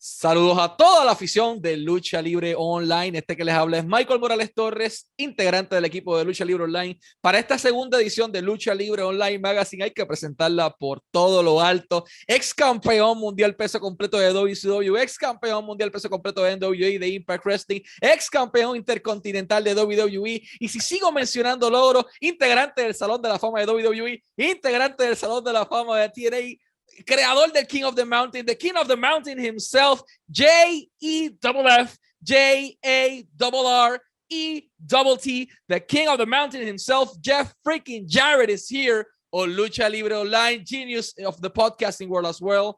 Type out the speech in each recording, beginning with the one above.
Saludos a toda la afición de Lucha Libre Online. Este que les habla es Michael Morales Torres, integrante del equipo de Lucha Libre Online. Para esta segunda edición de Lucha Libre Online Magazine hay que presentarla por todo lo alto. Ex campeón mundial peso completo de WCW, ex campeón mundial peso completo de NWA, de Impact Wrestling, ex campeón intercontinental de WWE. Y si sigo mencionando logros, integrante del Salón de la Fama de WWE, integrante del Salón de la Fama de TNA, creador del King of the Mountain, the King of the Mountain himself, J-E-F-F, J-A-R-R-E-T-T, the King of the Mountain himself, Jeff freaking Jarrett is here on Lucha Libre Online, genius of the podcasting world as well.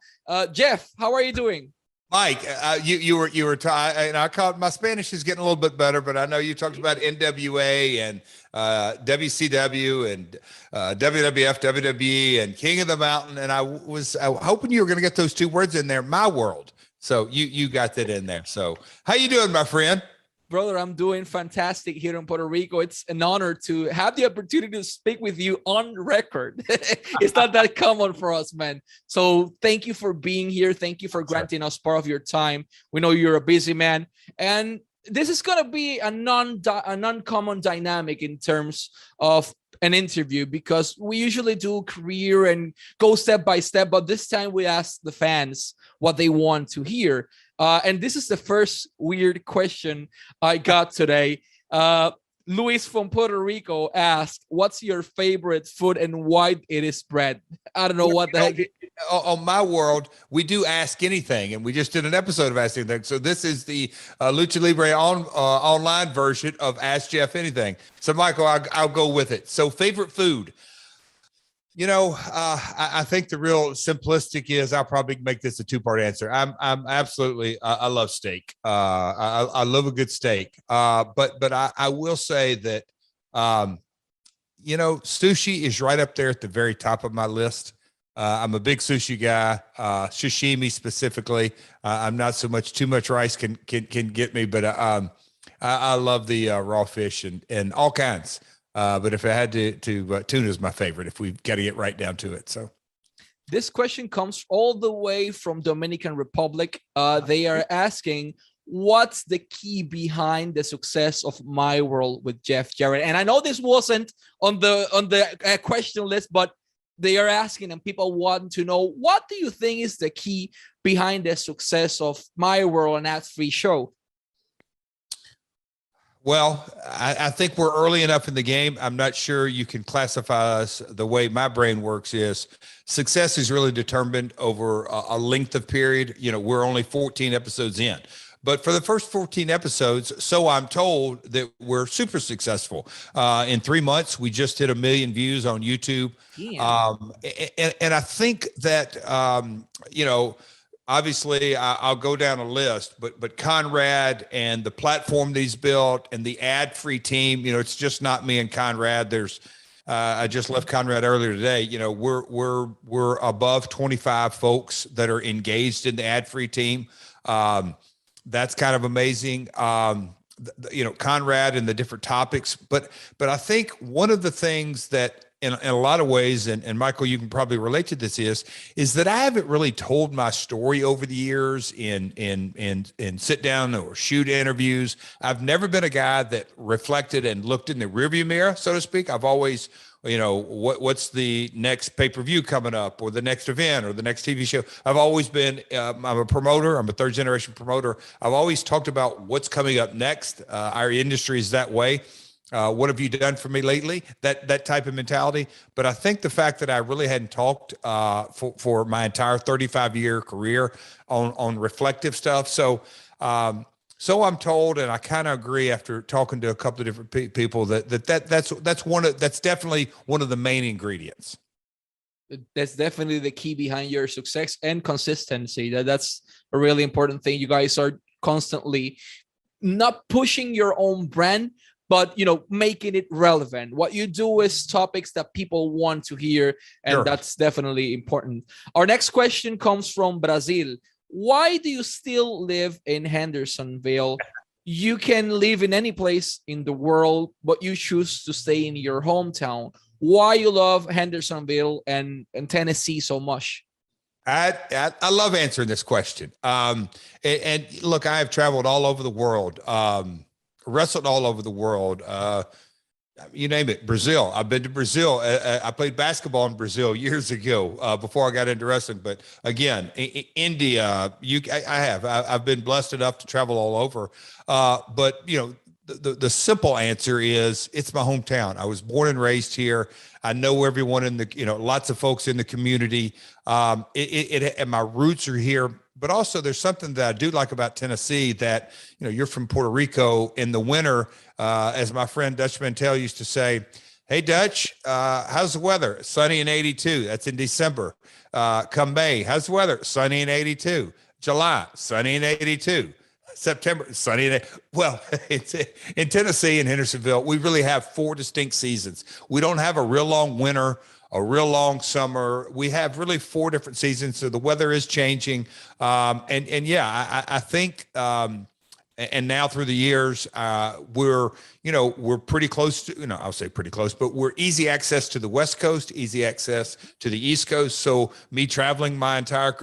Jeff, how are you doing? Mike, you were and I caught my Spanish is getting a little bit better, but I know you talked about NWA and WCW and WWF, WWE, and King of the Mountain, and I was hoping you were going to get those two words in there. My world, so you got that in there. So how you doing, my friend? Brother, I'm doing fantastic here in Puerto Rico. It's an honor to have the opportunity to speak with you on record. It's not that common for us, man. So thank you for being here. Thank you for granting us part of your time. We know you're a busy man. And this is going to be an uncommon dynamic in terms of an interview because we usually do career and go step by step. But this time we ask the fans what they want to hear. And this is the first weird question I got today. Luis from Puerto Rico asked, what's your favorite food and why it is bread? I don't know what the heck. On my world, we do Ask Anything, and we just did an episode of Ask Anything. So this is the Lucha Libre online version of Ask Jeff Anything. So, Michael, I'll go with it. So favorite food. You know, I think the real simplistic is I'll probably make this a two-part answer. I'm absolutely I love steak. I love a good steak. But I will say that you know, sushi is right up there at the very top of my list. I'm a big sushi guy, sashimi specifically. I'm not so much too much rice can get me, but I love the raw fish and all kinds. But if I had to tuna is my favorite if we've got to get right down to it. So this question comes all the way from Dominican Republic. They are asking, what's the key behind the success of My World with Jeff Jarrett? And I know this wasn't on the question list, but they are asking and people want to know, what do you think is the key behind the success of My World, an ad-free show? Well, I think we're early enough in the game. I'm not sure you can classify us. The way my brain works is success is really determined over a length of period. You know, we're only 14 episodes in, but for the first 14 episodes, so I'm told that we're super successful. In 3 months, we just hit 1 million views on YouTube. Yeah. And I think that, you know, obviously, I'll go down a list, but Conrad and the platform that he's built and the ad-free team, you know, it's just not me and Conrad. There's, I just left Conrad earlier today. You know, we're above 25 folks that are engaged in the ad-free team. That's kind of amazing. You know, Conrad and the different topics, but I think one of the things that in a lot of ways, and Michael, you can probably relate to this, is that I haven't really told my story over the years in sit down or shoot interviews. I've never been a guy that reflected and looked in the rearview mirror, so to speak. I've always, you know, what's the next pay-per-view coming up or the next event or the next TV show. I've always been, I'm a promoter. I'm a third generation promoter. I've always talked about what's coming up next. Our industry is that way. What have you done for me lately? That type of mentality. But I think the fact that I really hadn't talked for my entire 35-year career on reflective stuff. So I'm told, and I kind of agree after talking to a couple of different people that's definitely one of the main ingredients. That's definitely the key behind your success and consistency. That's a really important thing. You guys are constantly not pushing your own brand, but, you know, making it relevant. What you do is topics that people want to hear, and sure, that's definitely important. Our next question comes from Brazil. Why do you still live in Hendersonville? You can live in any place in the world, but you choose to stay in your hometown. Why you love Hendersonville and Tennessee so much? I love answering this question. And look, I have traveled all over the world, wrestled all over the world. You name it, Brazil. I've been to Brazil. I played basketball in Brazil years ago before I got into wrestling. But again, India, I've been blessed enough to travel all over. But you know, the simple answer is it's my hometown. I was born and raised here. I know everyone in the, you know, lots of folks in the community. And my roots are here. But also there's something that I do like about Tennessee that, you know, you're from Puerto Rico in the winter, as my friend Dutch Mantel used to say, hey, Dutch, how's the weather? Sunny and 82. That's in December. Come May, how's the weather? Sunny and 82. July, sunny and 82. September, sunny and well, it's in Tennessee and Hendersonville. We really have 4 distinct seasons. We don't have a real long winter, a real long summer. We have really 4 different seasons. So the weather is changing. And yeah, I think, and now through the years, we're pretty close to, I'll say pretty close, but we're easy access to the West Coast, easy access to the East Coast. So me traveling my entire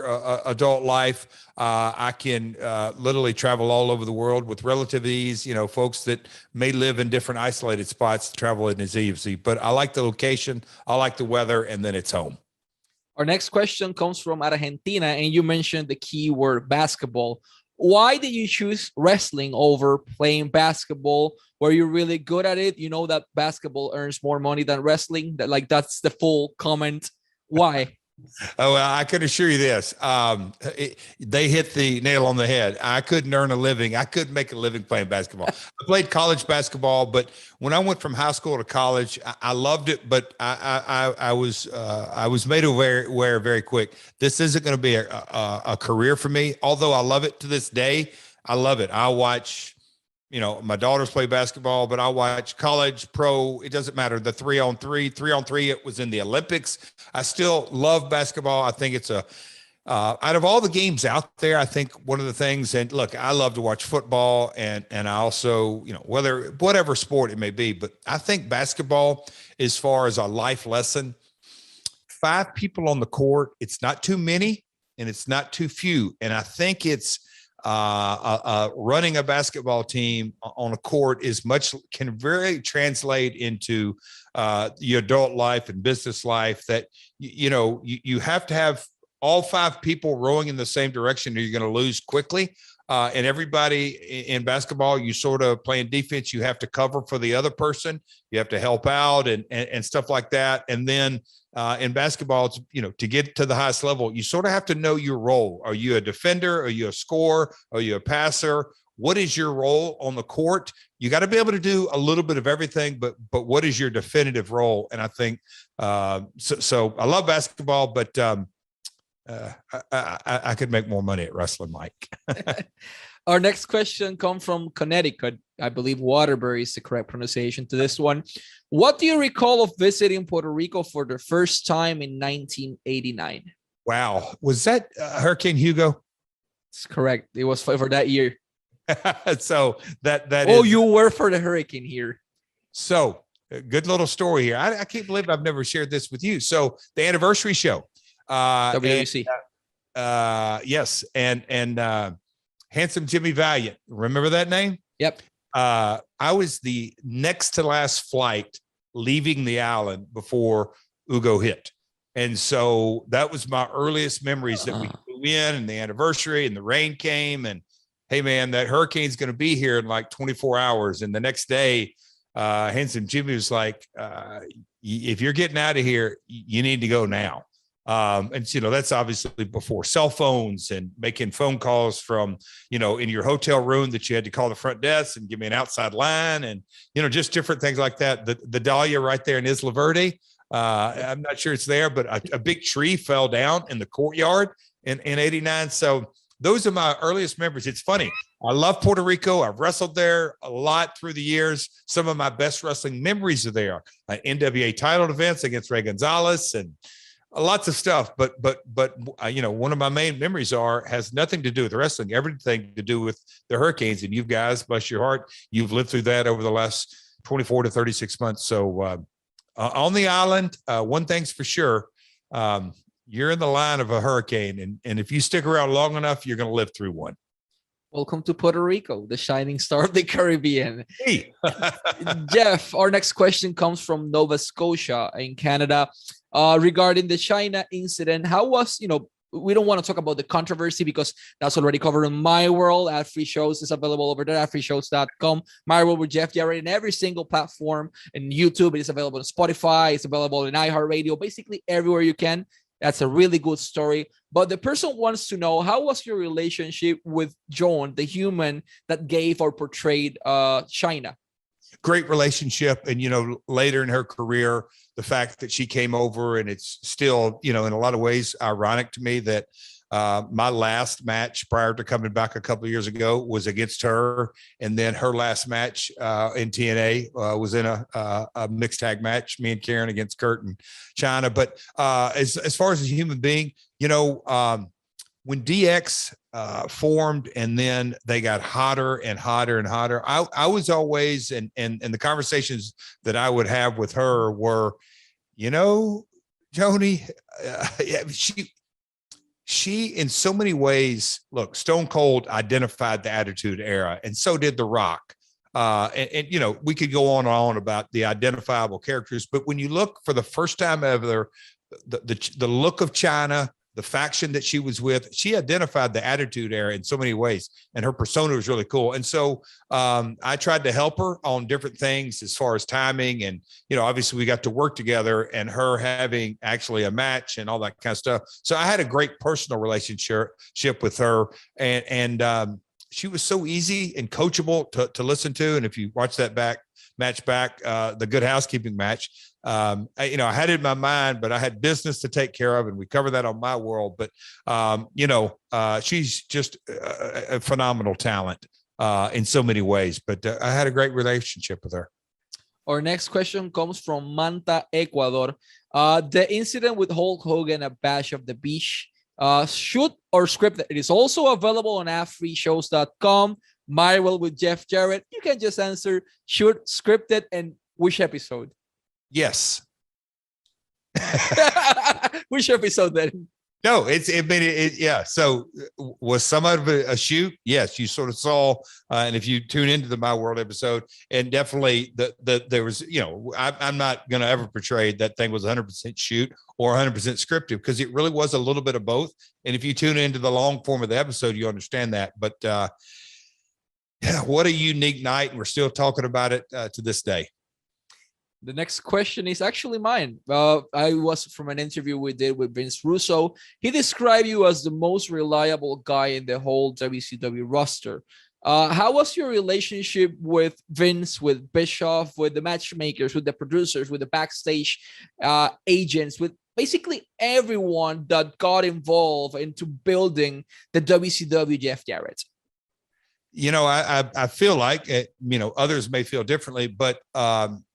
adult life, I can literally travel all over the world with relative ease. You know, folks that may live in different isolated spots travel in as easy, but I like the location, I like the weather, and then it's home. Our next question comes from Argentina, and you mentioned the keyword basketball. Why did you choose wrestling over playing basketball? Were you really good at it? You know that basketball earns more money than wrestling. That's the full comment. Why? Oh, well, I can assure you this. They hit the nail on the head. I couldn't earn a living. I couldn't make a living playing basketball. I played college basketball, but when I went from high school to college, I loved it, but I was made aware very quick. This isn't going to be a career for me. Although I love it to this day. I love it. I watch, my daughters play basketball, but I watch college, pro. It doesn't matter. The 3-on-3, it was in the Olympics. I still love basketball. I think it's out of all the games out there, I think one of the things, and look, I love to watch football and I also, whatever sport it may be, but I think basketball, as far as a life lesson, 5 people on the court, it's not too many and it's not too few. And I think it's, running a basketball team on a court can very translate into your adult life and business life, that you have to have all 5 people rowing in the same direction or you're going to lose quickly. And everybody in basketball, you sort of playing defense, you have to cover for the other person, you have to help out and stuff like that. And then in basketball, it's, to get to the highest level, you sort of have to know your role. Are you a defender? Are you a scorer? Are you a passer? What is your role on the court? You got to be able to do a little bit of everything, but what is your definitive role? And I think so I love basketball, but I could make more money at wrestling, Mike. Our next question comes from Connecticut. I believe Waterbury is the correct pronunciation to this one. What do you recall of visiting Puerto Rico for the first time in 1989? Wow. Was that Hurricane Hugo? It's correct. It was for that year. So that is. You were for the hurricane here. So a good little story here. I can't believe I've never shared this with you. So the anniversary show. WWC. Yes. And Handsome Jimmy Valiant. Remember that name? Yep. I was the next to last flight leaving the island before Hugo hit. And so that was my earliest memories that we flew in and the anniversary and the rain came and, hey man, that hurricane's going to be here in like 24 hours. And the next day, Handsome Jimmy was like, if you're getting out of here, you need to go now. And that's obviously before cell phones and making phone calls from, in your hotel room that you had to call the front desk and give me an outside line and, just different things like that. The Dahlia right there in Isla Verde. I'm not sure it's there, but a big tree fell down in the courtyard in 89. So those are my earliest memories. It's funny. I love Puerto Rico. I've wrestled there a lot through the years. Some of my best wrestling memories are there. NWA title events against Ray Gonzalez and lots of stuff, but one of my main memories has nothing to do with wrestling, everything to do with the hurricanes. And you guys, bless your heart, you've lived through that over the last 24 to 36 months. So on the island, one thing's for sure, You're in the line of a hurricane, and if you stick around long enough, you're going to live through one. Welcome to Puerto Rico, the shining star of the Caribbean. Hey. Jeff, our next question comes from Nova Scotia in Canada regarding the China incident. How was, we don't want to talk about the controversy because that's already covered in My World. Ad Free Shows is available over there, adfreeshows.com. My World with Jeff Jarrett in every single platform. In YouTube, it is available on Spotify. It's available in iHeartRadio, basically everywhere you can. That's a really good story. But the person wants to know, how was your relationship with John, the human that gave or portrayed China? Great relationship. And, later in her career, the fact that she came over, and it's still, in a lot of ways ironic to me that my last match prior to coming back a couple of years ago was against her. And then her last match in TNA was in a mixed tag match, me and Karen against Kurt and China. But as far as a human being, when DX formed and then they got hotter and hotter and hotter, I was always, and the conversations that I would have with her were, Joni, she in so many ways, look, Stone Cold identified the Attitude Era, and so did The Rock. And we could go on and on about the identifiable characters, but when you look for the first time ever, the look of China, the faction that she was with, she identified the Attitude Era in so many ways, and her persona was really cool. And so I tried to help her on different things as far as timing, and obviously we got to work together, and her having actually a match and all that kind of stuff. So I had a great personal relationship with her, and she was so easy and coachable to listen to. And if you watch that match back, the Good Housekeeping match, I had it in my mind, but I had business to take care of, and we cover that on My World. But she's just a phenomenal talent in so many ways. But I had a great relationship with her. Our next question comes from Manta, Ecuador. The incident with Hulk Hogan at Bash of the Beach, shoot or scripted? It is also available on adfreeshows.com. My World with Jeff Jarrett. You can just answer shoot, scripted, and which episode. Yes. Which episode then? No, yeah. So was some of it a shoot? Yes, you sort of saw, and if you tune into the My World episode, and definitely there was, I'm not going to ever portray that thing was 100% shoot or 100% scripted, because it really was a little bit of both. And if you tune into the long form of the episode, you understand that. But yeah, what a unique night, and we're still talking about it to this day. The next question is actually mine. I was from an interview we did with Vince Russo. He described you as the most reliable guy in the whole WCW roster. How was your relationship with Vince, with Bischoff, with the matchmakers, with the producers, with the backstage agents, with basically everyone that got involved into building the WCW Jeff Jarrett? I feel like others may feel differently, but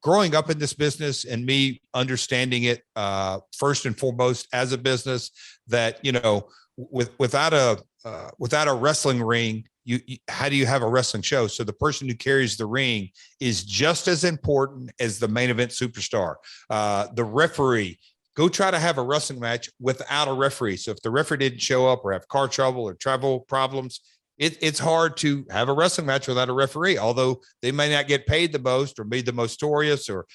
growing up in this business and me understanding it first and foremost as a business, that without a wrestling ring, how do you have a wrestling show? So the person who carries the ring is just as important as the main event superstar. The referee. Go try to have a wrestling match without a referee. So if the referee didn't show up or have car trouble or travel problems, it's hard to have a wrestling match without a referee, although they may not get paid the most or be the most notorious or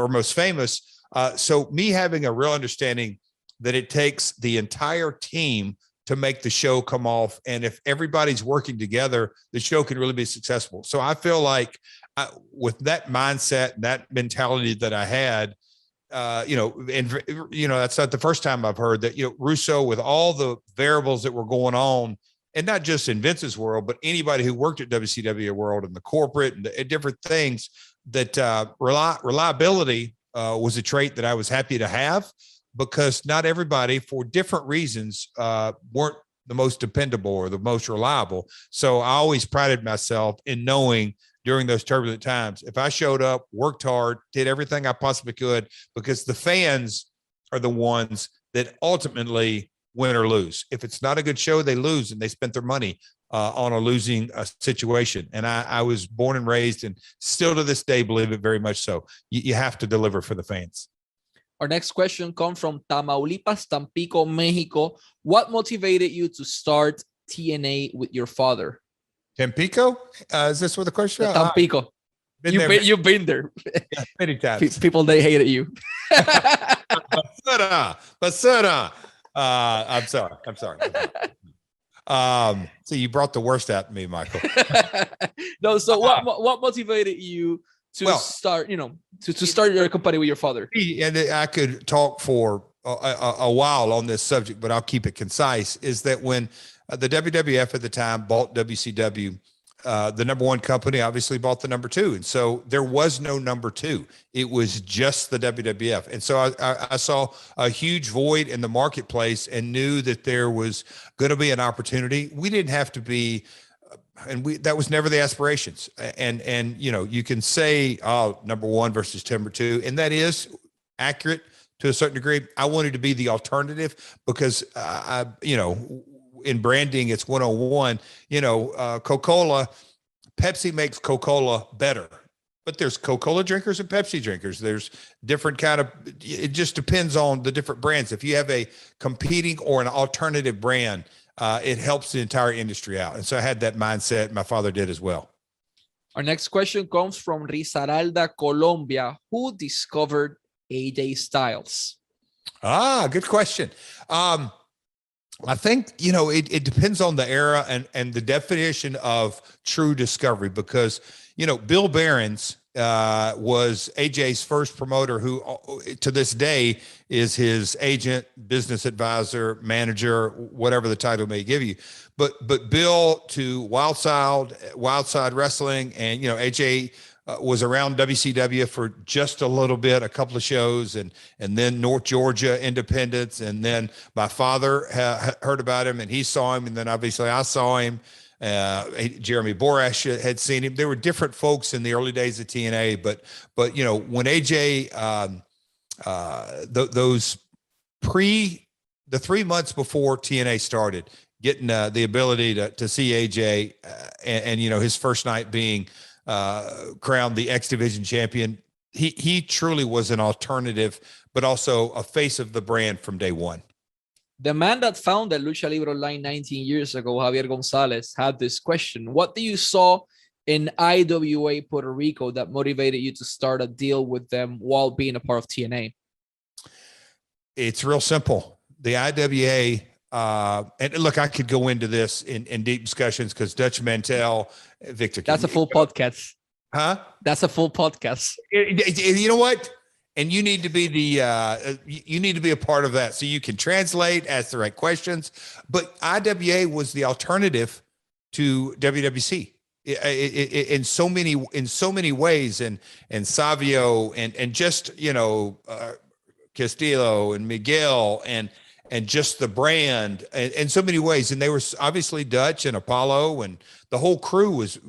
most famous. So me having a real understanding that it takes the entire team to make the show come off. And if everybody's working together, the show can really be successful. So I feel like with that mindset, that mentality that I had, that's not the first time I've heard that, Russo, with all the variables that were going on, and not just in Vince's world, but anybody who worked at WCW world and the corporate and the different things, that reliability was a trait that I was happy to have, because not everybody, for different reasons, weren't the most dependable or the most reliable. So I always prided myself in knowing during those turbulent times, if I showed up, worked hard, did everything I possibly could, because the fans are the ones that ultimately win or lose. If it's not a good show, they lose, and they spent their money on a losing situation. And I was born and raised, and still to this day believe it very much so. You have to deliver for the fans. Our next question comes from Tamaulipas, Tampico, Mexico. What motivated you to start TNA with your father? Tampico? Is this where the question? Tampico. You've been there. Yeah, many times. People, they hated you. Basura. I'm sorry. So you brought the worst out of me, Michael. No, so what motivated you to start, to start your company with your father? And I could talk for a while on this subject, but I'll keep it concise, is that when the WWF at the time bought WCW, the number one company obviously bought the number two. And so there was no number two. It was just the WWF. And so I saw a huge void in the marketplace and knew that there was going to be an opportunity. We didn't have to be, that was never the aspirations. And you can say, number one versus number two, and that is accurate to a certain degree. I wanted to be the alternative because in branding, it's 101. Coca-Cola, Pepsi makes Coca-Cola better, but there's Coca-Cola drinkers and Pepsi drinkers. There's different it just depends on the different brands. If you have a competing or an alternative brand, it helps the entire industry out. And so I had that mindset. My father did as well. Our next question comes from Risaralda, Colombia. Who discovered AJ Styles? Good question. I think, it depends on the era and the definition of true discovery, because, Bill Behrens was AJ's first promoter, who to this day is his agent, business advisor, manager, whatever the title may give you. But Bill to Wildside Wrestling, and, AJ was around WCW for just a little bit, a couple of shows, and then North Georgia Independence. And then my father heard about him and he saw him. And then obviously I saw him. Jeremy Borash had seen him. There were different folks in the early days of TNA, but when AJ, the 3 months before TNA started, getting the ability to see AJ and his first night being crowned the X Division champion, he truly was an alternative, but also a face of the brand from day one. The man that founded Lucha Libre Online 19 years ago, Javier Gonzalez, had this question. What do you saw in IWA Puerto Rico that motivated you to start a deal with them while being a part of TNA? It's real simple. The IWA, and look, I could go into this in deep discussions because Dutch Mantel, Victor. That's a full podcast. Huh? That's a full podcast. You know what? And you need to be a part of that, so you can translate, ask the right questions. But IWA was the alternative to WWC in so many ways, and Savio and just Castillo and Miguel and just the brand in so many ways. And they were obviously Dutch and Apollo, and the whole crew was,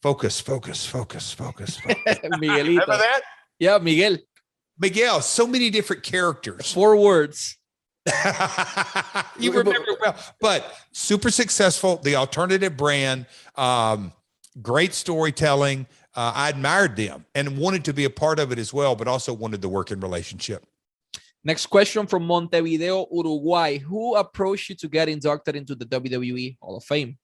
focus. Miguelito. Remember that? Yeah, Miguel. So many different characters. 4 words. You remember well, but super successful, the alternative brand, great storytelling. I admired them and wanted to be a part of it as well, but also wanted the working relationship. Next question from Montevideo, Uruguay. Who approached you to get inducted into the WWE Hall of Fame?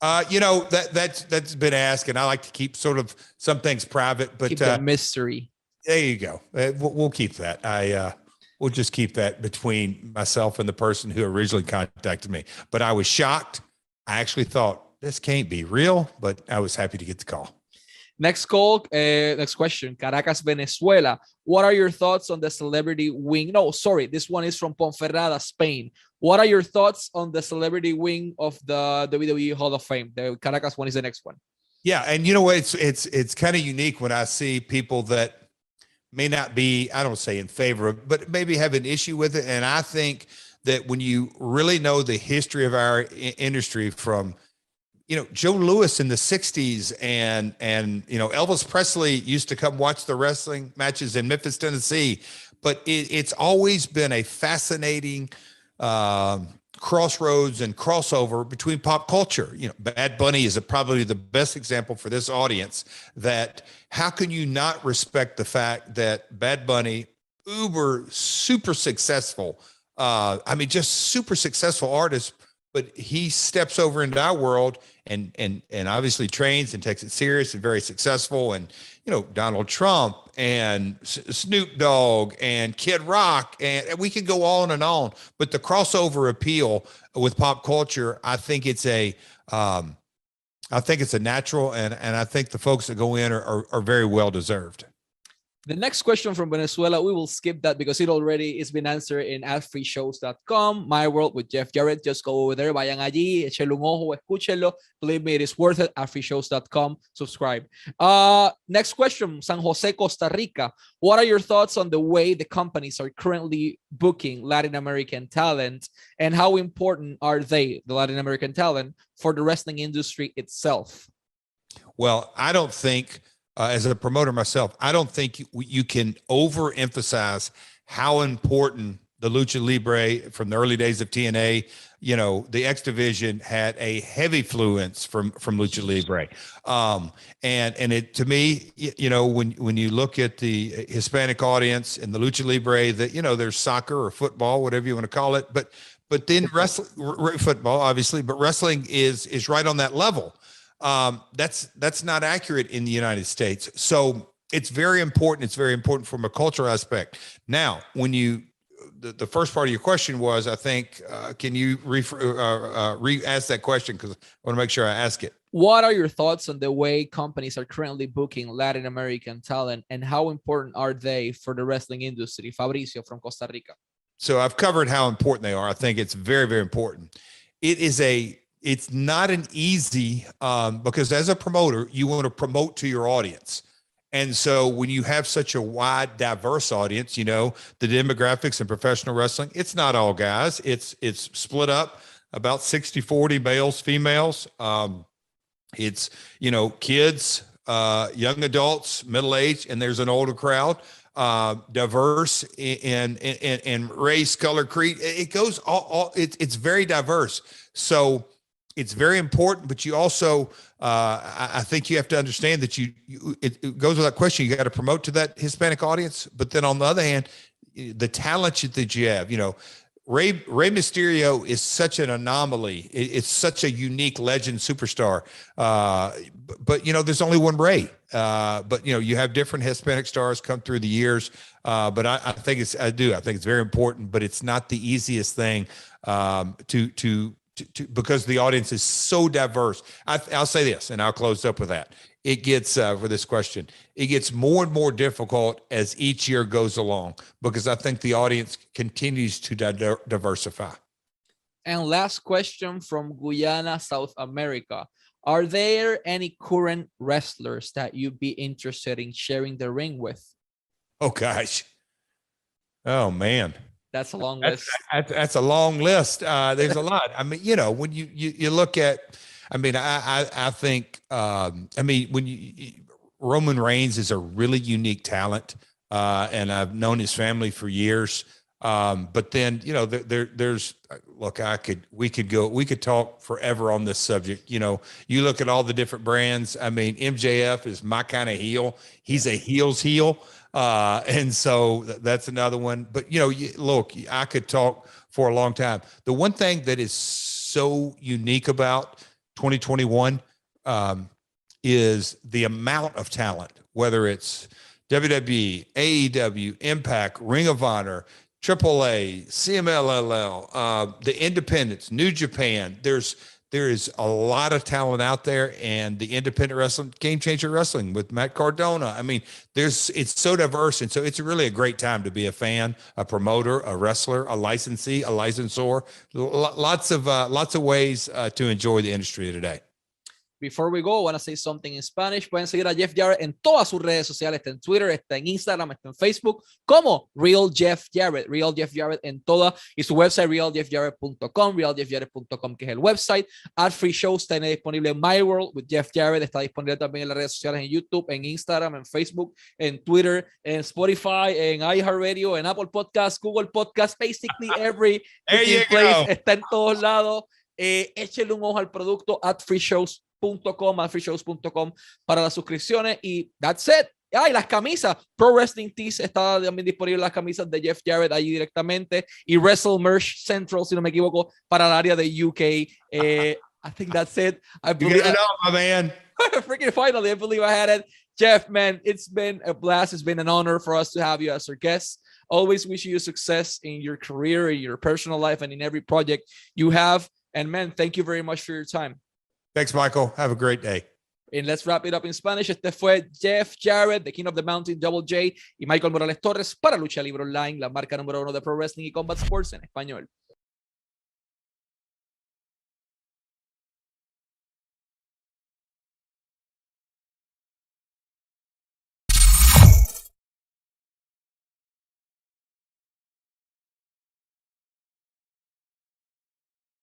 That's been asked, and I like to keep sort of some things private, but keep the mystery. There you go. We'll keep that. We'll just keep that between myself and the person who originally contacted me. But I was shocked. I actually thought this can't be real, but I was happy to get the call. Next question. Caracas, Venezuela. What are your thoughts on the celebrity wing? No, sorry. This one is from Ponferrada, Spain. What are your thoughts on the celebrity wing of the WWE Hall of Fame? The Caracas one is the next one. Yeah. And you know what? It's kind of unique when I see people that may not be, I don't say in favor of, but maybe have an issue with it. And I think that when you really know the history of our industry, from Joe Louis in the 60s and Elvis Presley used to come watch the wrestling matches in Memphis, Tennessee. But it's always been a fascinating crossroads and crossover between pop culture. Bad Bunny is probably the best example for this audience, that how can you not respect the fact that Bad Bunny super successful. I mean, just super successful artist, but he steps over into our world and obviously trains and takes it serious and very successful. And, you know, Donald Trump and Snoop Dogg and Kid Rock, and we can go on and on, but the crossover appeal with pop culture, I think it's a natural, and I think the folks that go in are very well deserved. The next question from Venezuela, we will skip that because it already has been answered in @freeshows.com. My World with Jeff Jarrett. Just go over there, vayan allí, échale un ojo, escúchenlo. Believe me, it is worth it. @freeshows.com. Subscribe. Next question, San Jose, Costa Rica. What are your thoughts on the way the companies are currently booking Latin American talent, and how important are they, the Latin American talent, for the wrestling industry itself? Well, I don't think, as a promoter myself, I don't think you can overemphasize how important the Lucha Libre from the early days of TNA, you know, the X division had a heavy influence from Lucha Libre. And it, to me, you know, when you look at the Hispanic audience and the Lucha Libre, that, you know, there's soccer or football, whatever you want to call it, but then wrestling, football, obviously, but wrestling is right on that level. That's not accurate in the United States. So it's very important. It's very important from a cultural aspect. Now, when you, the first part of your question was, I think, can you re-ask that question? Because I want to make sure I ask it. What are your thoughts on the way companies are currently booking Latin American talent, and how important are they for the wrestling industry? Fabricio from Costa Rica. So I've covered how important they are. I think it's very, very important. It's not an easy, because as a promoter, you want to promote to your audience. And so when you have such a wide, diverse audience, you know, the demographics in professional wrestling, it's not all guys. It's split up about 60-40 males, females. It's, you know, kids, young adults, middle-aged, and there's an older crowd, diverse in race, color, creed. It goes it's very diverse. So it's very important, but you also, I think you have to understand that it goes without question. You got to promote to that Hispanic audience, but then on the other hand, the talent that you have, you know, Rey Mysterio is such an anomaly. It's such a unique legend superstar. But you know, there's only one Rey. But you know, you have different Hispanic stars come through the years. But I think it's very important, but it's not the easiest thing because the audience is so diverse. I'll say this, and I'll close up with that. It gets, for this question, it gets more and more difficult as each year goes along, because I think the audience continues to diversify. And last question from Guyana, South America. Are there any current wrestlers that you'd be interested in sharing the ring with? Oh, gosh. Oh, man. That's a long list. That's a long list. There's a lot. I mean, you know, when you look at, I mean, I think, I mean, when Roman Reigns is a really unique talent, and I've known his family for years. But then, you know, there's, look, we could talk forever on this subject. You know, you look at all the different brands. I mean, MJF is my kind of heel. He's a heel's heel. And so that's another one. But, you know, look, I could talk for a long time. The one thing that is so unique about 2021 is the amount of talent, whether it's WWE, AEW, Impact, Ring of Honor, AAA, CMLL, the independents, New Japan. There is a lot of talent out there, and the independent wrestling, Game Changer Wrestling with Matt Cardona. I mean, it's so diverse, and so it's really a great time to be a fan, a promoter, a wrestler, a licensee, a licensor. Lots of ways to enjoy the industry today. Before we go, I want to say something in Spanish. Pueden seguir a Jeff Jarrett en todas sus redes sociales. Está en Twitter, está en Instagram, está en Facebook, como Real Jeff Jarrett. Real Jeff Jarrett en toda. Y su website, realjeffjarrett.com, realjeffjarrett.com, que es el website. Free Shows está disponible en My World with Jeff Jarrett. Está disponible también en las redes sociales, en YouTube, en Instagram, en Facebook, en Twitter, en Spotify, en iHeartRadio, en Apple Podcasts, Google Podcasts, basically every place. Está en todos lados. Échele un ojo al producto @freeshows.com, @freeshows.com para las suscripciones, y that's it. Ah, y las camisas, Pro Wrestling Tees, está también disponible las camisas de Jeff Jarrett allí directamente, y Wrestle Merch Central, si no me equivoco, para el área de UK. I think that's it. I believe, you got it all, my man. freaking finally, I believe I had it. Jeff, man, it's been a blast. It's been an honor for us to have you as our guest. Always wish you success in your career, in your personal life, and in every project you have. And man, thank you very much for your time. Thanks, Michael. Have a great day. And let's wrap it up in Spanish. Este fue Jeff Jarrett, the King of the Mountain, Double J, y Michael Morales Torres para Lucha Libre Online, la marca número 1 de Pro Wrestling y Combat Sports en español.